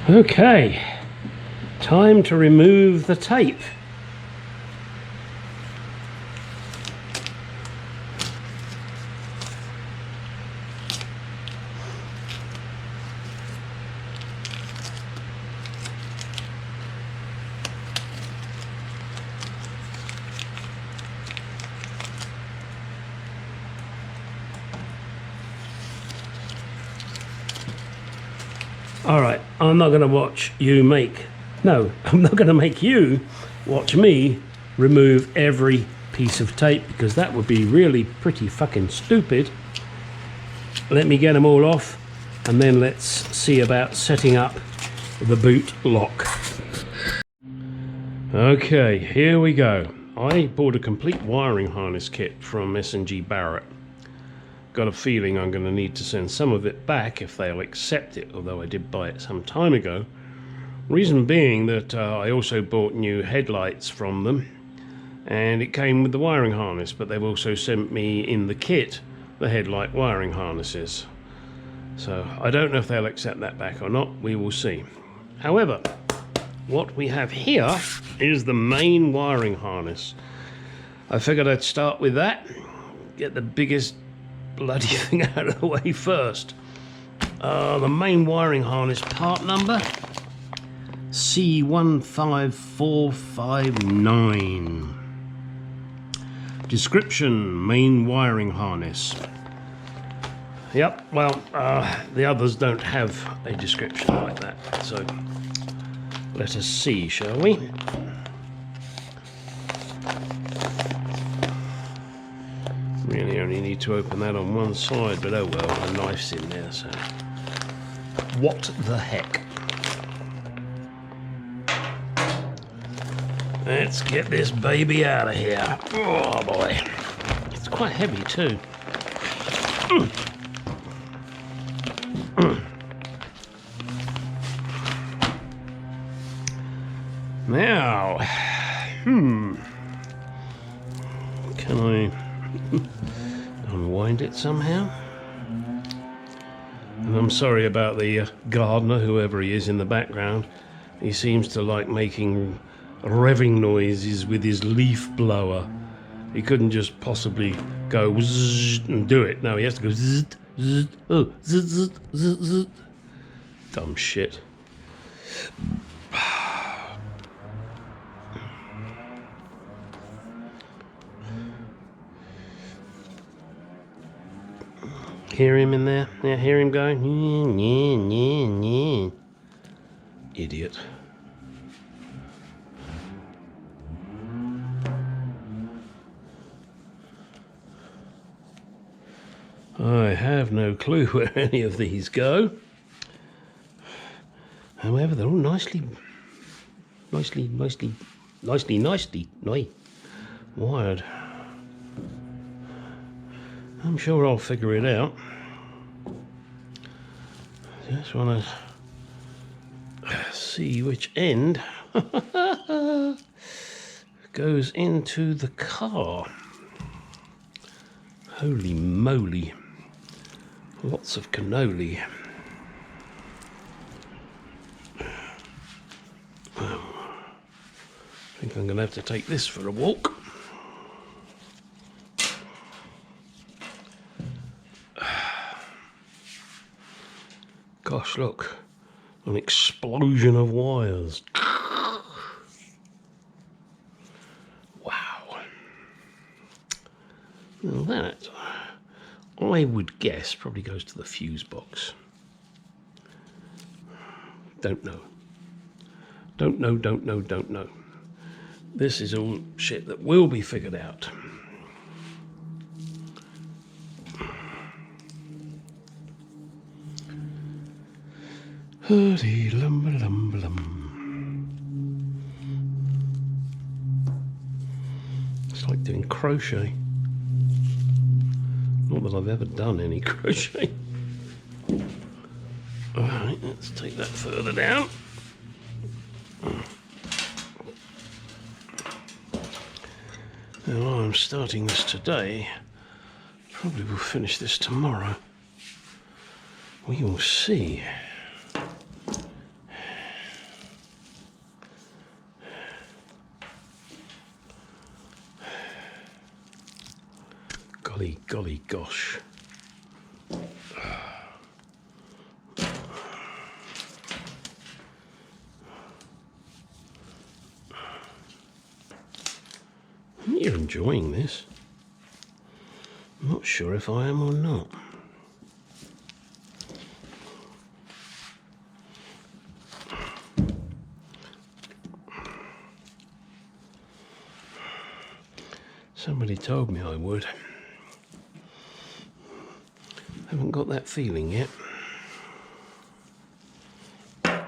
Okay, time to remove the tape. Alright, I'm not going to watch you make... No, I'm not going to make you watch me remove every piece of tape, because that would be really pretty fucking stupid. Let me get them all off, and then let's see about setting up the boot lock. Okay, here we go. I bought a complete wiring harness kit from S&G Barrett. Got a feeling I'm going to need to send some of it back if they'll accept it, although I did buy it some time ago. Reason being that I also bought new headlights from them, and it came with the wiring harness, but they've also sent me in the kit the headlight wiring harnesses. So I don't know if they'll accept that back or not, we will see. However, what we have here is the main wiring harness. I figured I'd start with that, get the biggest bloody thing out of the way first. The main wiring harness part number C15459. Description: main wiring harness. Yep, well, the others don't have a description like that, so let us see, shall we? Really only need to open that on one side, but oh well, the knife's in there, so what the heck. Let's get this baby out of here. Oh boy, it's quite heavy too. Now, can I unwind it somehow? And I'm sorry about the gardener, whoever he is in the background. He seems to like making revving noises with his leaf blower. He couldn't just possibly go zzz and do it. No, he has to go zzz, zzz, oh, zzz, zzz, zzz, zzz. Dumb shit. Hear him in there? Yeah, hear him going? Idiot. I have no clue where any of these go. However, they're all nicely wired. I'm sure I'll figure it out. Just want to see which end goes into the car. Holy moly. Lots of cannoli. I think I'm going to have to take this for a walk. Gosh, look, an explosion of wires. Wow. Now that, I would guess, probably goes to the fuse box. Don't know. Don't know. This is all shit that will be figured out. It's like doing crochet. Not that I've ever done any crochet. Alright, let's take that further down. Now I'm starting this today. Probably will finish this tomorrow. We will see. gosh. You're enjoying this. I'm not sure if I am or not. Somebody told me I would. Haven't got that feeling yet. Oh,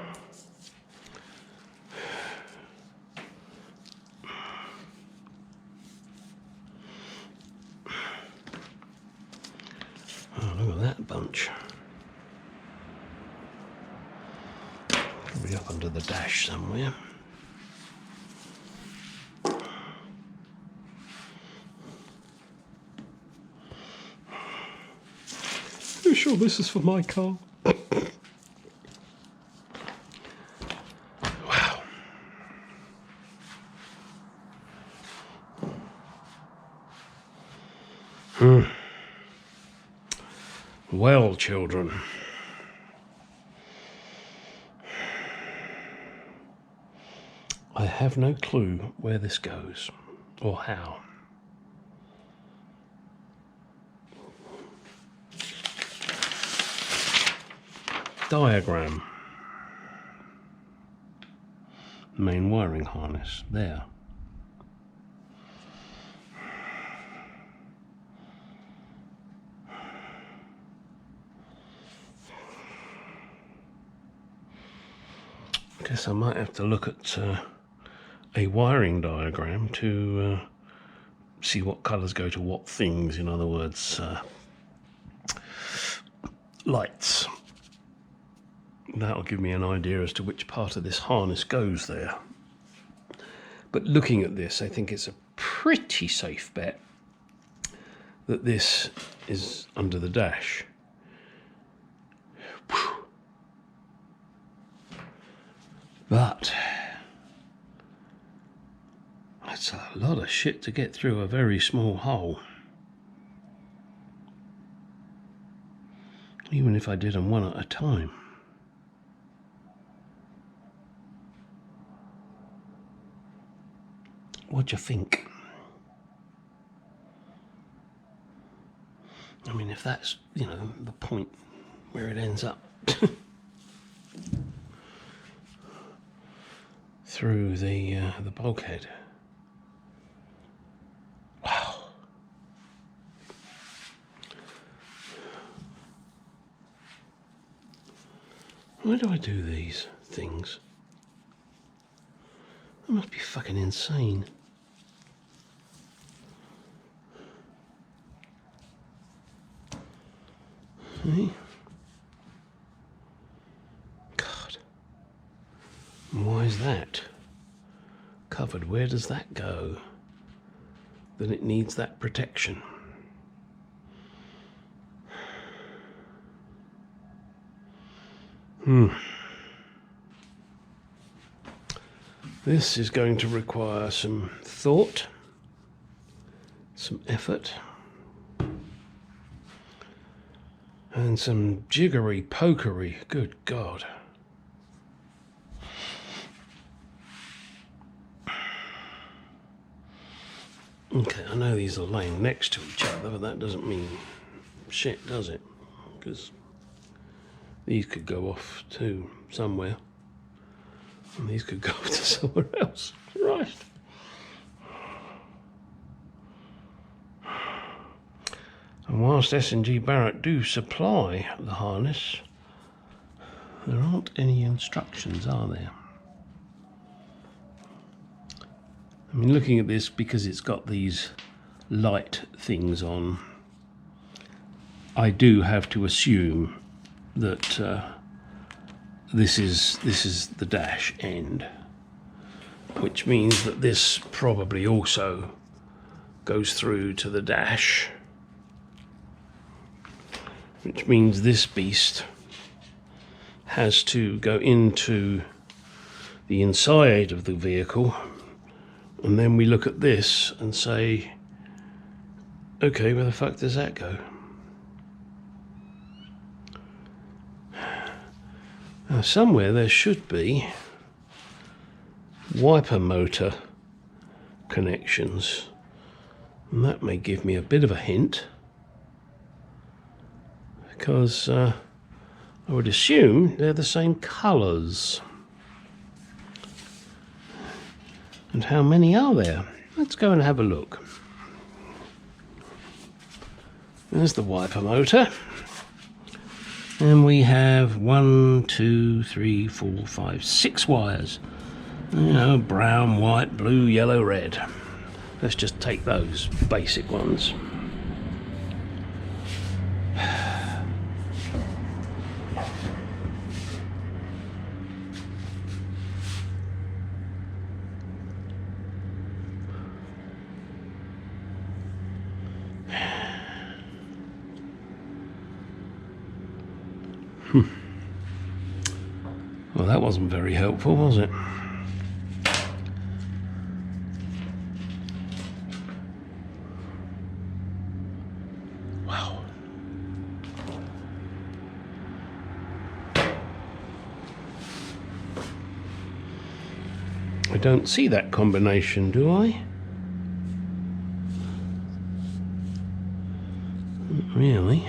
look at that bunch. Probably up under the dash somewhere. You sure this is for my car? Wow. Well, children. I have no clue where this goes or how. Diagram. Main wiring harness there. Guess I might have to look at a wiring diagram to see what colours go to what things. In other words, lights. That'll give me an idea as to which part of this harness goes there. But looking at this, I think it's a pretty safe bet that this is under the dash. Whew. But that's a lot of shit to get through a very small hole. Even if I did them one at a time. What do you think? I mean, if that's, you know, the point where it ends up through the bulkhead. Wow. Why do I do these things? I must be fucking insane. Hey? God. And why is that covered? Where does that go? That it needs that protection. This is going to require some thought, some effort, and some jiggery-pokery. Good God. Okay, I know these are laying next to each other, but that doesn't mean shit, does it? Because these could go off to somewhere, and these could go off to somewhere else. Christ. And whilst S&G Barrett do supply the harness, there aren't any instructions, are there? I mean, looking at this, because it's got these light things on, I do have to assume that this is the dash end, which means that this probably also goes through to the dash, which means this beast has to go into the inside of the vehicle, and then we look at this and say, okay, where the fuck does that go? Now somewhere there should be wiper motor connections, and that may give me a bit of a hint, because I would assume they're the same colours. And how many are there? Let's go and have a look. There's the wiper motor. And we have 1, 2, 3, 4, 5, 6 wires. You know, brown, white, blue, yellow, red. Let's just take those basic ones. Well, that wasn't very helpful, was it? Wow. I don't see that combination, do I? Not really.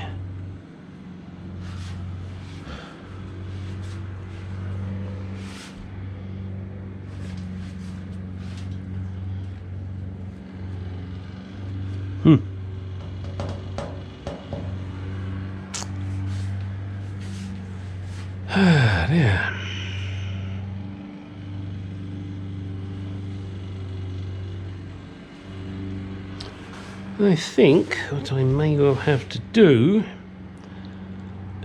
Ah, dear. I think what I may well have to do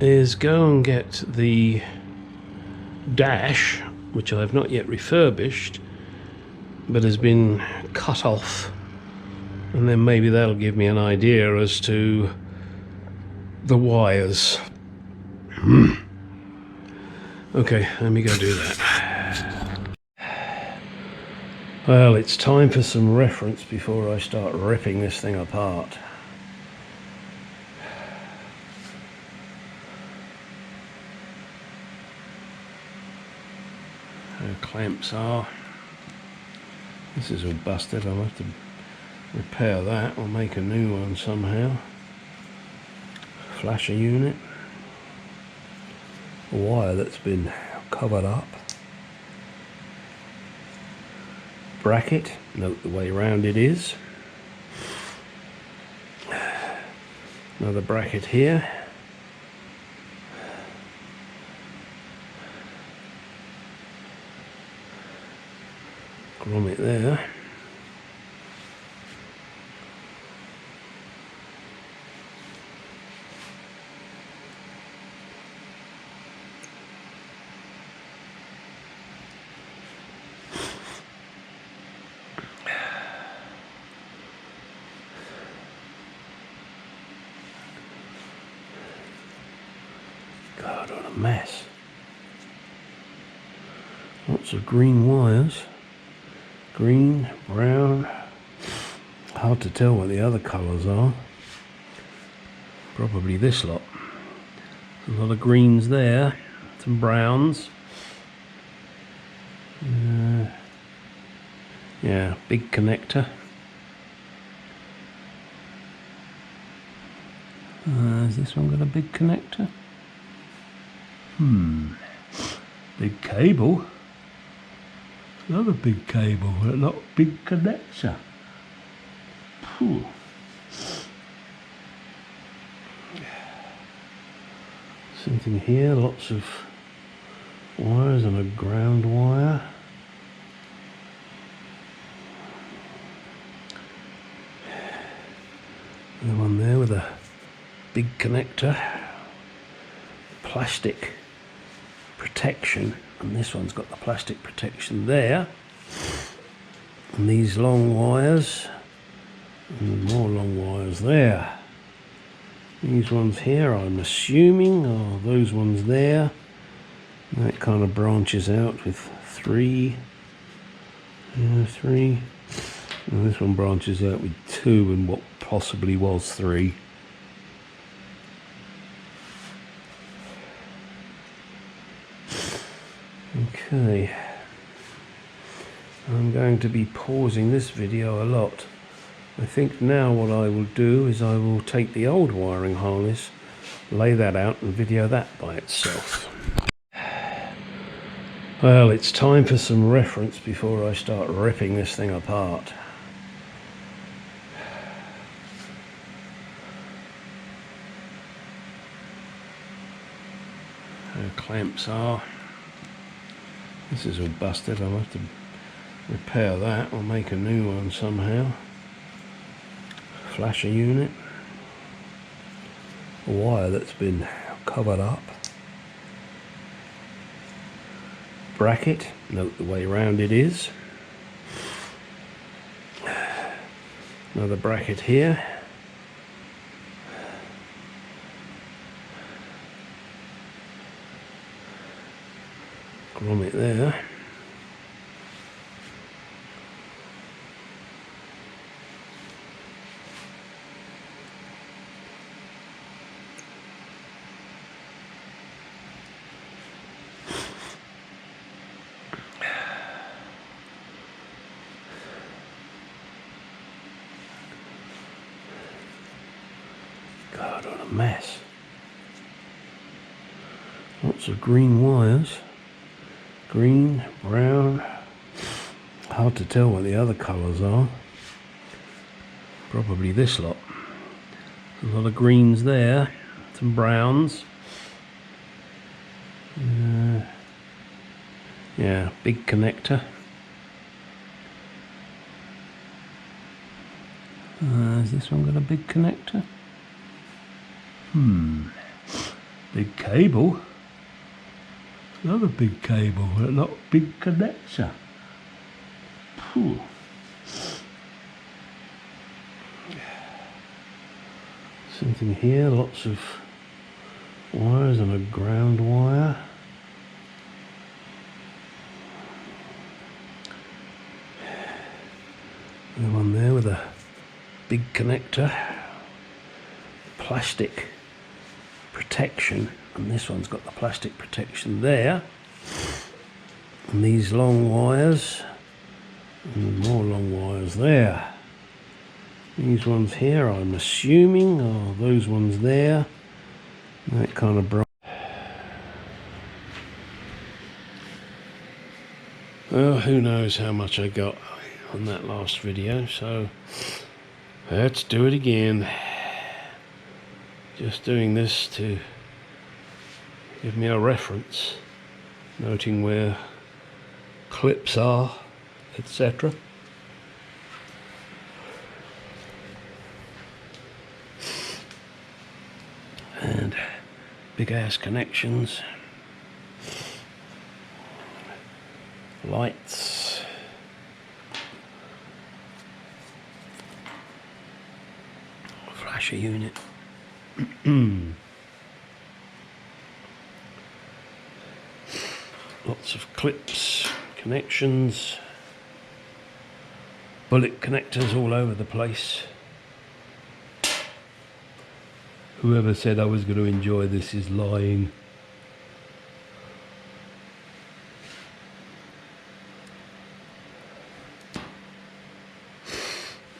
is go and get the dash, which I have not yet refurbished, but has been cut off, and then maybe that'll give me an idea as to the wires. Okay, let me go do that. Well, it's time for some reference before I start ripping this thing apart. There clamps are. This is all busted. I'll have to repair that or make a new one somehow. Flasher unit. A wire that's been covered up. Bracket, note the way round it is. Another bracket here. Grommet there. God, what a mess. Lots of green wires. Green, brown. Hard to tell what the other colours are. Probably this lot. A lot of greens there. Some browns. Yeah, big connector. Has this one got a big connector? Big cable. Another big cable, but not big connector. Phew. Something here, lots of wires and a ground wire. The one there with a big connector. Plastic protection, and this one's got the plastic protection there, and these long wires, and more long wires there. These ones here I'm assuming are those ones there. That kind of branches out with three, and this one branches out with 2 and what possibly was 3. Okay, I'm going to be pausing this video a lot. I think now what I will do is I will take the old wiring harness, lay that out and video that by itself. Well, it's time for some reference before I start ripping this thing apart. There clamps are. This is all busted. I'll have to repair that or make a new one somehow. Flasher unit. A wire that's been covered up. Bracket, note the way round it is. Another bracket here. Grommet there. God, what a mess. Lots of green wires. Green, brown. Hard to tell what the other colours are. Probably this lot. A lot of greens there. Some browns. Yeah, big connector. Has this one got a big connector? Big cable. Another big cable, but not big connector. Phew. Something here, lots of wires and a ground wire. Another one there with a big connector. Plastic protection, and this one's got the plastic protection there, and these long wires and more long wires there. These ones here I'm assuming are those ones there, that kind of bright. Well, who knows how much I got on that last video, so let's do it again. Just doing this to give me a reference, noting where clips are, etc. And big ass connections, lights, flasher unit. Lots of clips, connections, bullet connectors all over the place. Whoever said I was going to enjoy this is lying.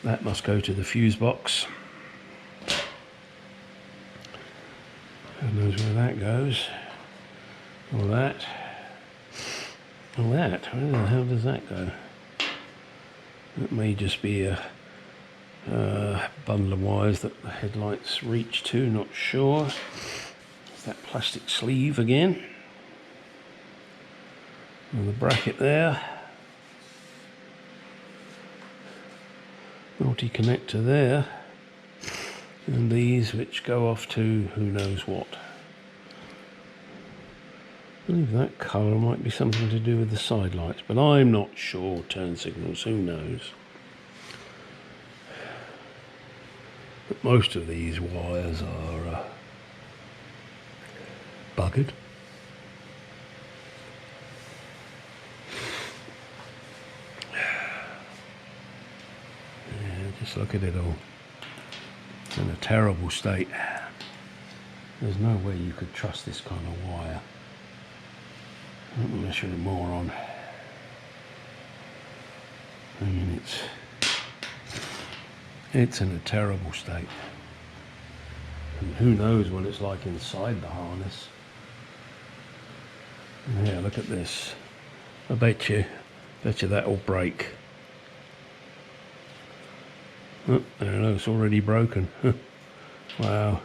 That must go to the fuse box. Who knows where that goes? Or that. Or that. Where the hell does that go? That may just be a bundle of wires that the headlights reach to, not sure. There's that plastic sleeve again. And the bracket there. Multi-connector there. And these which go off to who knows what. I believe that colour might be something to do with the side lights, but I'm not sure. Turn signals, who knows. But most of these wires are buggered. Yeah, just look at it all. It's in a terrible state. There's no way you could trust this kind of wire. Unless you're a moron. I mean, it's in a terrible state. And who knows what it's like inside the harness. Yeah, look at this. I bet you that'll break. Oh, there it is, it's already broken. Wow.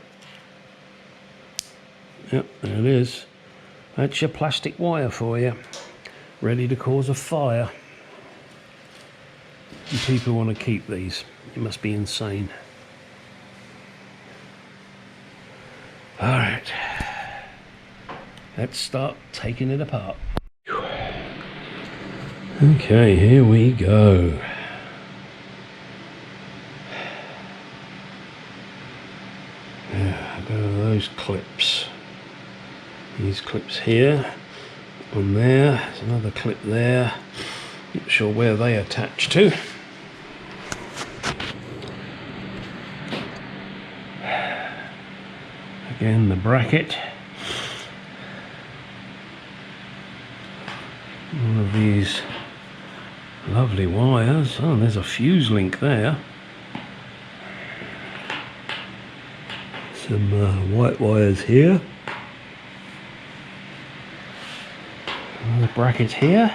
Yep, there it is. That's your plastic wire for you. Ready to cause a fire. And people want to keep these. It must be insane. Alright. Let's start taking it apart. Okay, here we go. Yeah, go to those clips. These clips here, on there, there's another clip there. Not sure where they attach to. Again, the bracket. One of these lovely wires. Oh, there's a fuse link there. Some white wires here. The bracket here.